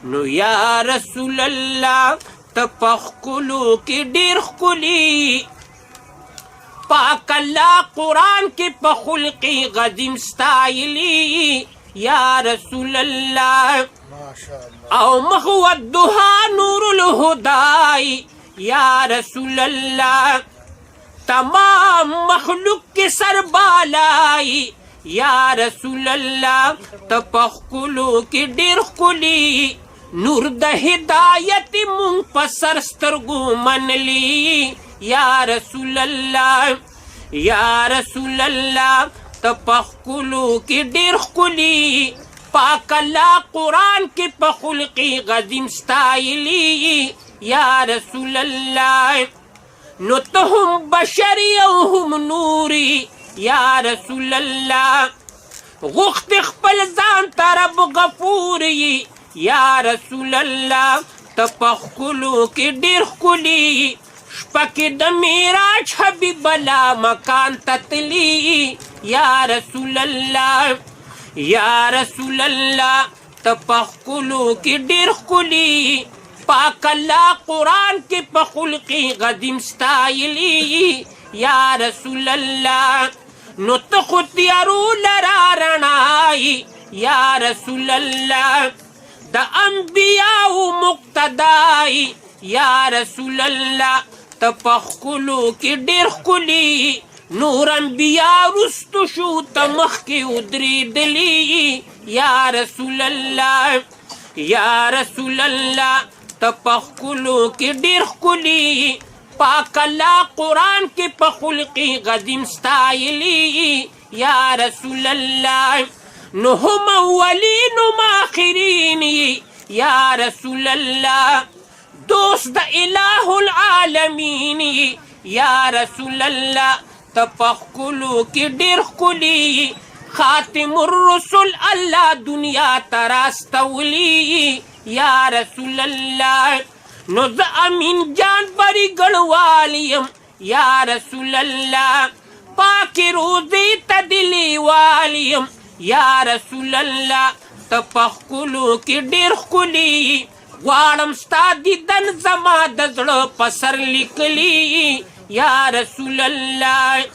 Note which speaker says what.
Speaker 1: نو یا رسول الله ته پخکلو کی ډیر ښکلی پاک الله قرآن کی پخلقی غدیم ستایلی یا رسول الله او مخو الدها نور الهدای یا رسول الله تمام مخلوق کی سر بالائی یا رسول الله تپخکلو کی ډیر ښکلی نور د هدایت مون پسر سترګو منلی یا رسول الله یا رسول الله تپخکلو کی ډیر ښکلی پاک الله قرآن کی پخلقی غدیم ستایلی یا رسول الله نو ته هم بشری او هم نوری یا رسول الله غخت خپل ځان طرف غفوری یا رسول الله تپخکلو کی ډیر ښکلی شپه کې د معراج حبیب الله مکان تتلی یا رسول الله یا رسول الله تپخکلو کی ډیر ښکلی پاک الله قرآن کی پخلقی غدیم ستایلی یا رسول الله نو ته خو تیارو لرا رڼایي یا رسول الله د انبیاء مقتدای یا رسول الله ته پخکلو کی ډیر ښکلی نور انبیاء رستو شو ته مخکې ودرېدلي یا رسول الله یا رسول الله تپخکلو کی ډیر ښکلی پاک الله قرآن کی پخلقی غدیم ستایلی یا رسول الله نو هم اولین و آخرین یا رسول الله دوست د الہ العالمین یا رسول الله تپخکلو کی ډیر ښکلی خاتم الرسل الله دنیا تراستولی یا رسول الله نو ز امین جان بری گڑوالیم یا رسول الله پاک روزی تدلی والیم یا رسول الله تپخکلو کی ډیر ښکلی غواړم ستا دیدن زما د زړه په سر لیکلی یا رسول الله